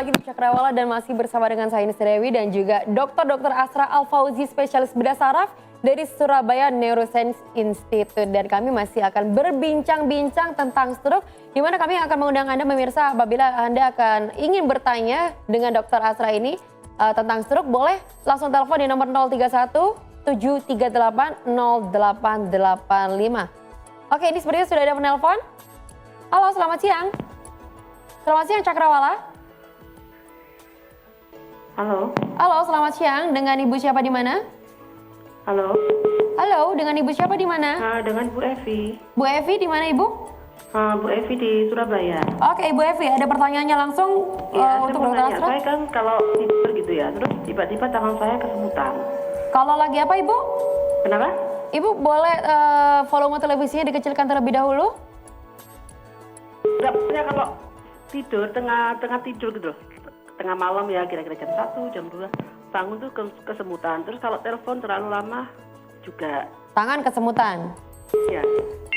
lagi di Cakrawala dan masih bersama dengan saya Nisa Dewi dan juga Dr. Asra Al-Fauzi, spesialis bedah saraf dari Surabaya Neuroscience Institute. Dan kami masih akan berbincang-bincang tentang stroke, di mana kami akan mengundang Anda pemirsa apabila Anda akan ingin bertanya dengan Dr. Asra ini tentang stroke, boleh langsung telepon di nomor 031 738 0885. Oke, ini sepertinya sudah ada penelpon. Halo, selamat siang. Selamat siang Cakrawala. Halo. Halo, selamat siang. Dengan Ibu siapa di mana? Halo. Halo, dengan Ibu siapa di mana? Dengan Bu Evi. Bu Evi di mana Ibu? Bu Evi di Surabaya. Oke, Ibu Evi, ada pertanyaannya langsung untuk Dr. Asra? Saya kan kalau tidur gitu ya, terus tiba-tiba tangan saya kesemutan. Kalau lagi apa Ibu? Kenapa? Ibu boleh volume televisinya dikecilkan terlebih dahulu? Enggak, punya kalau tidur, tengah tidur gitu loh. Tengah malam ya, kira-kira jam 1, jam 2. Bangun tuh kesemutan. Terus kalau telepon terlalu lama juga. Tangan kesemutan? Ya.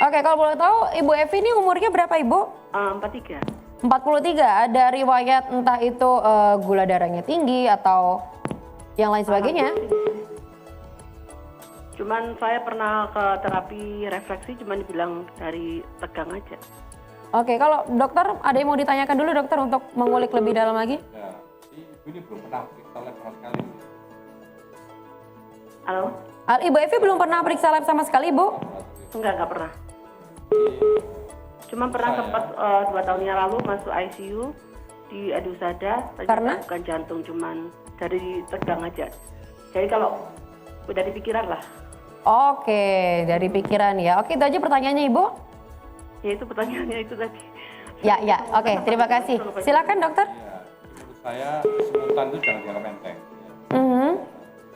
Oke, kalau boleh tahu Ibu Evi ini umurnya berapa Ibu? 43. 43, ada riwayat entah itu gula darahnya tinggi atau yang lain sebagainya? Cuman saya pernah ke terapi refleksi, cuman dibilang dari tegang aja. Oke, kalau dokter ada yang mau ditanyakan dulu dokter untuk mengulik lebih dalam lagi? Ya, ini belum pernah periksa lab sama sekali. Halo? Ibu Evi belum pernah periksa lab sama sekali, Bu? Enggak pernah. Cuma pernah sempat 2 tahun yang lalu masuk ICU di Adusada. Karena? Bukan jantung, cuman dari tegang aja. Jadi kalau udah di pikiran lah. Oke, dari pikiran ya. Oke, itu aja pertanyaannya Ibu. Ya itu pertanyaannya itu tadi. Ya, oke, terima kasih. Silakan dokter. Ya, menurut saya kesemutan itu jangan dianggap enteng.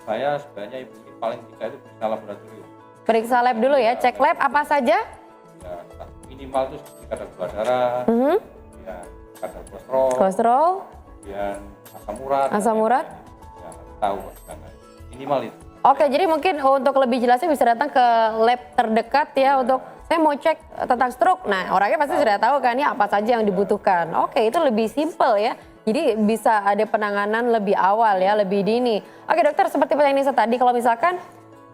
Saya sebenarnya paling tidak itu periksa laboratorium. Periksa lab dulu ya, cek lab apa saja? Ya, minimal itu kadar gula darah, ya, kadar Kolesterol, dan asam urat. Asam urat. Ya, tahu karena minimal itu. Oke, jadi mungkin untuk lebih jelasnya bisa datang ke lab terdekat ya untuk saya mau cek tentang stroke. Nah, orangnya pasti sudah tahu kan ya apa saja yang dibutuhkan. Oke, itu lebih simpel ya. Jadi bisa ada penanganan lebih awal ya, lebih dini. Oke dokter, seperti pertanyaan Nisa tadi, kalau misalkan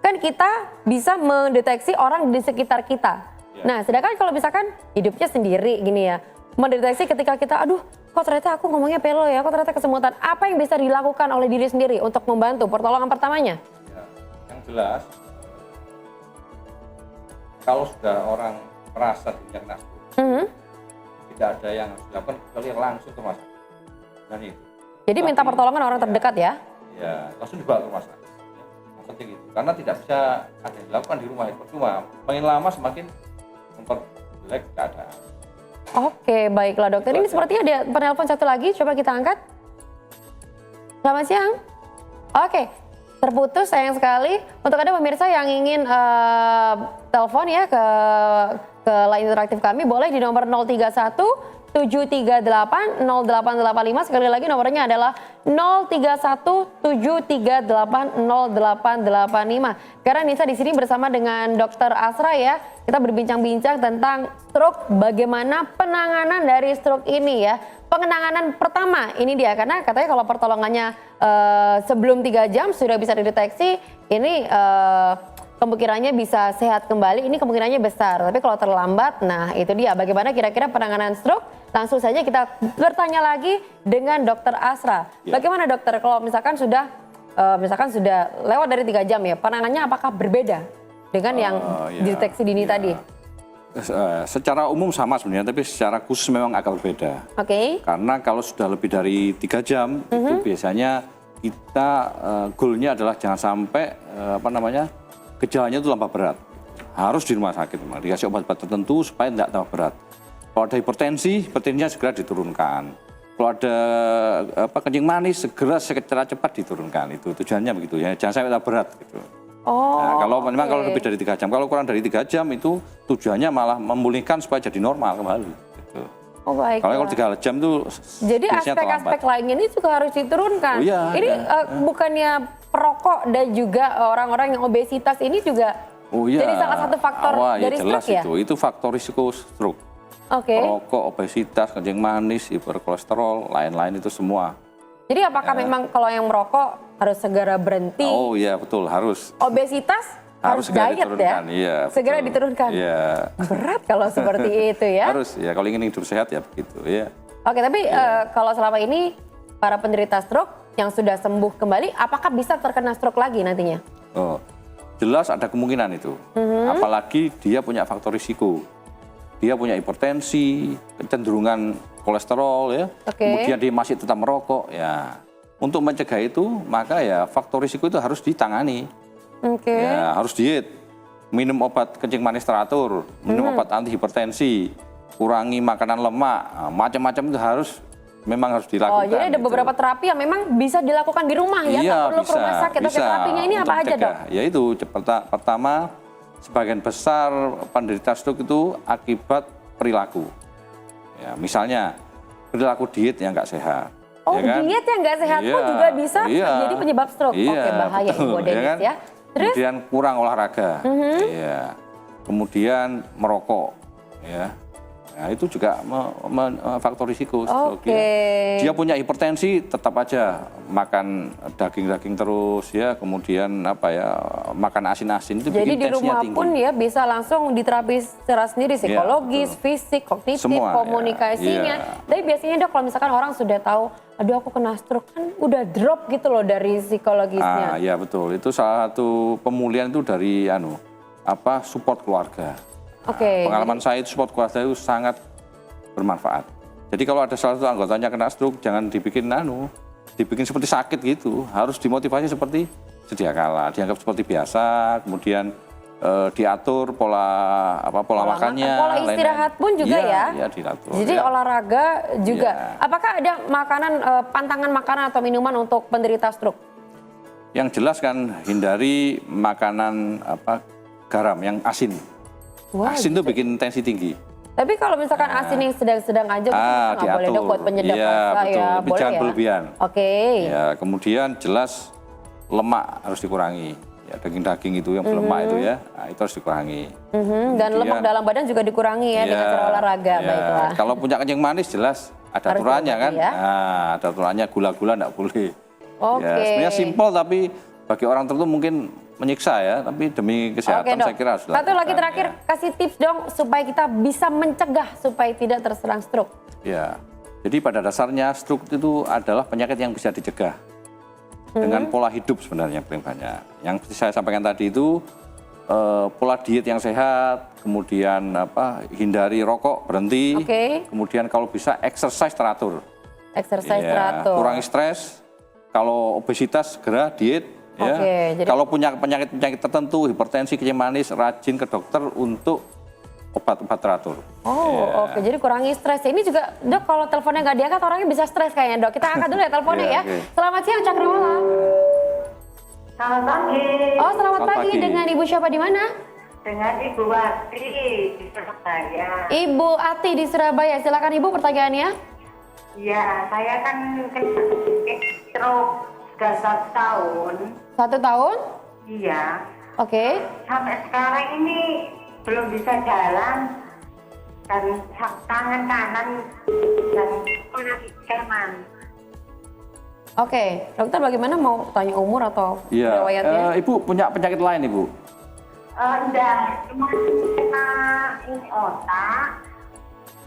kan kita bisa mendeteksi orang di sekitar kita. Nah, sedangkan kalau misalkan hidupnya sendiri gini ya, mendeteksi ketika kita, aduh kok ternyata aku ngomongnya pelo ya, kok ternyata kesemutan. Apa yang bisa dilakukan oleh diri sendiri untuk membantu pertolongan pertamanya? Ya, yang jelas, kalau sudah orang merasa dirinya kena stroke, tidak ada yang harus dilakukan kecuali langsung ke rumah sakit. Dan itu. Jadi minta pertolongan orang terdekat ya? Ya, langsung dibawa ke rumah sakit. Yang penting itu, karena tidak bisa ada yang dilakukan di rumah itu. Cuma makin lama semakin memperjelek keadaan. Oke, baiklah dokter. Ini sepertinya ada penelpon satu lagi, coba kita angkat. Selamat siang. Oke, terputus sayang sekali. Untuk Anda pemirsa yang ingin telepon ya ke line interaktif kami, boleh di nomor 031 738 0885. Sekali lagi nomornya adalah 031 738 0885. Karena Nisa di sini bersama dengan Dr. Asra ya. Kita berbincang-bincang tentang stroke, bagaimana penanganan dari stroke ini ya. Penanganan pertama ini dia, karena katanya kalau pertolongannya sebelum 3 jam sudah bisa dideteksi, ini kemungkinannya bisa sehat kembali, ini kemungkinannya besar. Tapi kalau terlambat, nah itu dia bagaimana kira-kira penanganan stroke. Langsung saja kita bertanya lagi dengan Dr. Asra. Bagaimana dokter kalau misalkan sudah lewat dari 3 jam ya, penanganannya apakah berbeda dengan yang dideteksi dini tadi? Secara umum sama sebenarnya, tapi secara khusus memang agak berbeda. Oke. Karena kalau sudah lebih dari 3 jam, itu biasanya kita goalnya adalah jangan sampai gejalanya itu tambah berat. Harus di rumah sakit, memang dikasih obat-obat tertentu supaya tidak tambah berat. Kalau ada hipertensinya segera diturunkan. Kalau ada kencing manis segera secara cepat diturunkan. Itu tujuannya begitu ya, jangan sampai tambah berat gitu. Nah, kalau memang kalau lebih dari 3 jam, kalau kurang dari 3 jam itu tujuannya malah memulihkan supaya jadi normal kembali. Gitu. Oh baik. Kalau 3 jam itu jadi aspek-aspek lainnya ini juga harus diturunkan. Oh, iya, ini bukannya perokok dan juga orang-orang yang obesitas ini juga jadi salah satu faktor dari jelas stroke ya? Itu faktor risiko stroke. Oke. Rokok, obesitas, kencing manis, hiperkolesterol, lain-lain itu semua. Jadi apakah memang kalau yang merokok harus segera berhenti? Oh iya betul, harus. Obesitas harus segera diet ya? diturunkan, iya, Segera betul. diturunkan. Iya. Berat kalau seperti itu ya. Harus ya, kalau ingin hidup sehat ya begitu ya. Oke, tapi kalau selama ini para penderita stroke yang sudah sembuh kembali, apakah bisa terkena stroke lagi nantinya? Oh, jelas ada kemungkinan itu. Apalagi dia punya faktor risiko. Dia punya hipertensi, kecenderungan kolesterol ya. Oke. Kemudian dia masih tetap merokok ya. Untuk mencegah itu, maka ya faktor risiko itu harus ditangani. Oke. Ya, harus diet. Minum obat kencing manis teratur, minum obat anti hipertensi, kurangi makanan lemak, nah, macam-macam itu memang harus dilakukan. Oh, jadi ada gitu. beberapa terapi yang memang bisa dilakukan di rumah ya, Iya, nggak perlu ke rumah sakit. Oke, terapinya ini untuk apa aja, Dok? mencegah. Yaitu pertama, sebagian besar penderita stroke itu akibat perilaku. Ya, misalnya perilaku diet yang nggak sehat. Oh, ya kan? diet yang nggak sehat pun Iya, juga bisa iya. jadi penyebab stroke. Iya, Oke, bahaya betul, Ibu Denis kan? ya. Terus? Kemudian kurang olahraga. Iya. Kemudian merokok. Ya. Nah, itu juga faktor risiko stroke. Oke. Ya. Dia punya hipertensi, tetap aja makan daging-daging terus ya, kemudian makan asin-asin itu Jadi bikin di tensinya rumah tinggi. pun ya bisa langsung diterapi secara sendiri, psikologis, betul. fisik, kognitif, Semua, ya. komunikasinya. Iya. Tapi biasanya Dok kalau misalkan orang sudah tahu, aduh aku kena stroke kan udah drop gitu loh dari psikologisnya. Ya betul. Itu salah satu pemulihan itu dari support keluarga. Oke. Pengalaman saya itu support keluarga itu sangat bermanfaat. Jadi kalau ada salah satu anggotanya kena stroke, jangan dibikin seperti sakit gitu. Harus dimotivasi seperti sedia kala, dianggap seperti biasa, kemudian diatur pola makannya, pola istirahat pun juga ya. Iya, diatur. Jadi ya. olahraga juga. Iya. Apakah ada pantangan makanan atau minuman untuk penderita stroke? Yang jelas kan hindari makanan garam yang asin. Wah, Asin itu bikin tensi tinggi. Tapi kalau misalkan asin yang sedang-sedang aja, nggak boleh diatur. Dok buat penyedap Iya, rasa betul. ya, Tapi boleh jangan ya? berlebihan. Oke. Ya, kemudian jelas lemak harus dikurangi. Ya, daging-daging itu yang berlemak itu ya, itu harus dikurangi. Dan Kemudian- lemak dalam badan juga dikurangi ya dengan cara olahraga, ya. baiklah. Kalau punya kencing manis jelas ada Harus aturannya kan. diobati ya. Nah, ada aturannya, gula-gula enggak boleh. Oke. Ya, sebenarnya simpel tapi bagi orang tertentu mungkin menyiksa ya, tapi demi kesehatan Dok. saya kira harus Satu lagi dilakukan, terakhir, ya. kasih tips dong supaya kita bisa mencegah supaya tidak terserang stroke. Ya, jadi pada dasarnya stroke itu adalah penyakit yang bisa dicegah dengan pola hidup sebenarnya paling banyak. Yang seperti saya sampaikan tadi itu pola diet yang sehat, kemudian hindari rokok, berhenti, Oke. kemudian kalau bisa exercise teratur, Exercise Ya, teratur. kurangi stres, kalau obesitas segera diet. Ya. Oke, jadi- Kalau punya penyakit tertentu, hipertensi, kencing manis, rajin ke dokter untuk obat-obat teratur. Oh, oke. Jadi kurangi stres. Ini juga, Dok, kalau teleponnya nggak diangkat, orangnya bisa stres kayaknya, Dok. Kita angkat dulu ya teleponnya Iya, ya. oke. Selamat siang, Cakrawala. Selamat pagi. Oh, selamat Selamat pagi. pagi. Dengan Ibu siapa di mana? Dengan Ibu Wati di Surabaya. Ibu Ati di Surabaya. Silakan Ibu pertanyaannya. Iya, saya kan kena stroke sudah 1 tahun. 1 tahun? Iya. Oke. Sampai sekarang ini belum bisa jalan dan tangan kanan dan kaki kanan. Oke. Dokter bagaimana, mau tanya umur atau Iya, riwayatnya? Ibu punya penyakit lain, Ibu? Enggak, cuma kena ini otak.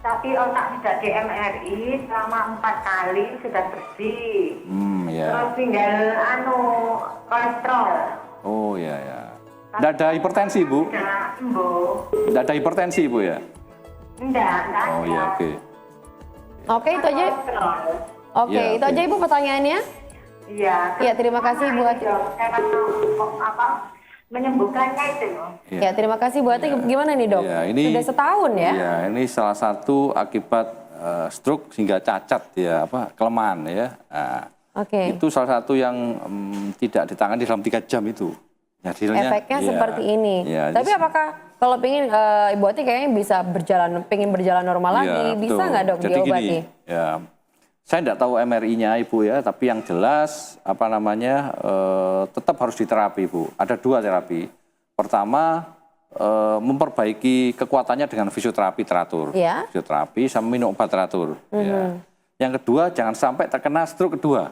Tapi otak sudah di MRI selama 4 kali sudah bersih. Ya. Terus tinggal kolesterol. Oh ya. Tidak ada hipertensi, Bu? Enggak, sembuh. Tidak ada hipertensi, Bu ya? Enggak ada. Oh ya, oke. Oke, itu aja. Kolesterol. Oke, Ya, itu oke. aja Ibu pertanyaannya. Iya. Iya, terima kasih, Bu Ati. Saya menyembuhkannya itu loh. Ya, terima kasih Bu Ati. Gimana nih, Dok? Ya, ini Sudah setahun ya? Iya, ini salah satu akibat stroke hingga cacat ya, kelemahan ya. Nah, Oke. itu salah satu yang tidak ditangani dalam 3 jam itu. Hasilnya, Efeknya iya. seperti ini. Iya, Tapi jadi- apakah kalau pengen Ibu Ati kayaknya bisa pengen berjalan normal Iya, lagi, bisa betul. nggak, Dok, Jadi diobati? gini, ya, saya tidak tahu MRI-nya Ibu ya, tapi yang jelas tetap harus diterapi, Bu. Ada 2 terapi. Pertama, memperbaiki kekuatannya dengan fisioterapi teratur. Iya. Fisioterapi sama minum obat teratur. Ya. Yang kedua, jangan sampai terkena stroke kedua.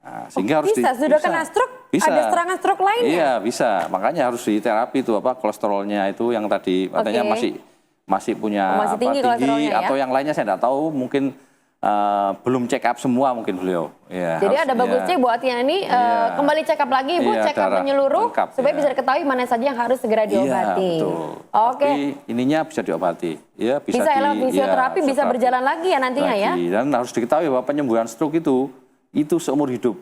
Nah, sehingga harus sudah kena stroke, bisa. ada serangan stroke lainnya? Iya, bisa. Makanya harus diterapi itu kolesterolnya itu yang tadi katanya masih punya masih tinggi kolesterolnya, atau yang lainnya saya tidak tahu, mungkin belum check up semua mungkin beliau. Ya, jadi ada bagusnya Bu Atiani kembali check up lagi Bu, check up menyeluruh lengkap, supaya bisa diketahui mana saja yang harus segera diobati. Oke. Tapi ininya bisa diobati. Ya, bisa fisioterapi bisa berjalan lagi ya nantinya ya. Dan harus diketahui bahwa penyembuhan stroke itu seumur hidup.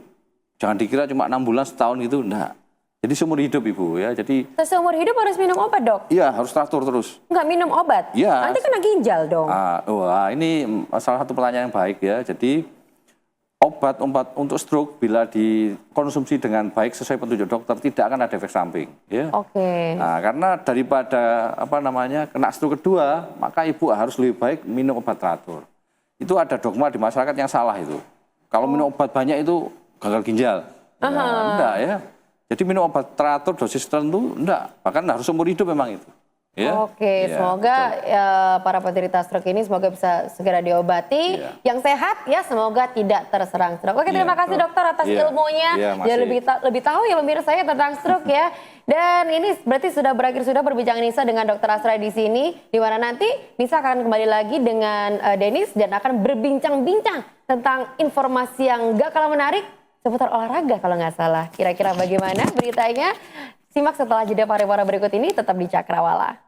Jangan dikira cuma 6 bulan setahun gitu, enggak. Jadi seumur hidup Ibu ya. Jadi seumur hidup harus minum obat, Dok? Iya, harus teratur terus. Enggak minum obat? Iya. Nanti kena ginjal dong. Wah, ini salah satu pertanyaan yang baik ya. Jadi obat untuk stroke bila dikonsumsi dengan baik sesuai petunjuk dokter tidak akan ada efek samping ya. Oke. Nah, karena daripada kena stroke kedua, maka Ibu harus lebih baik minum obat teratur. Itu ada dogma di masyarakat yang salah itu. Kalau minum obat banyak itu gagal ginjal. Enggak ya. Jadi minum obat teratur dosis tertentu enggak, bahkan harus seumur hidup memang itu. Ya? Oke, semoga para penderita stroke ini semoga bisa segera diobati. Yang sehat ya semoga tidak terserang stroke. Oke, terima kasih dokter atas ilmunya. Dia lebih tahu ya pemirsa ya tentang stroke ya. Dan ini berarti sudah berakhir perbincangan Nisa dengan Dokter Asra di sini. Di mana nanti Nisa akan kembali lagi dengan Denis dan akan berbincang-bincang tentang informasi yang gak kalah menarik seputar olahraga kalau nggak salah. Kira-kira bagaimana beritanya? Simak setelah jeda pariwara berikut ini, tetap di Cakrawala.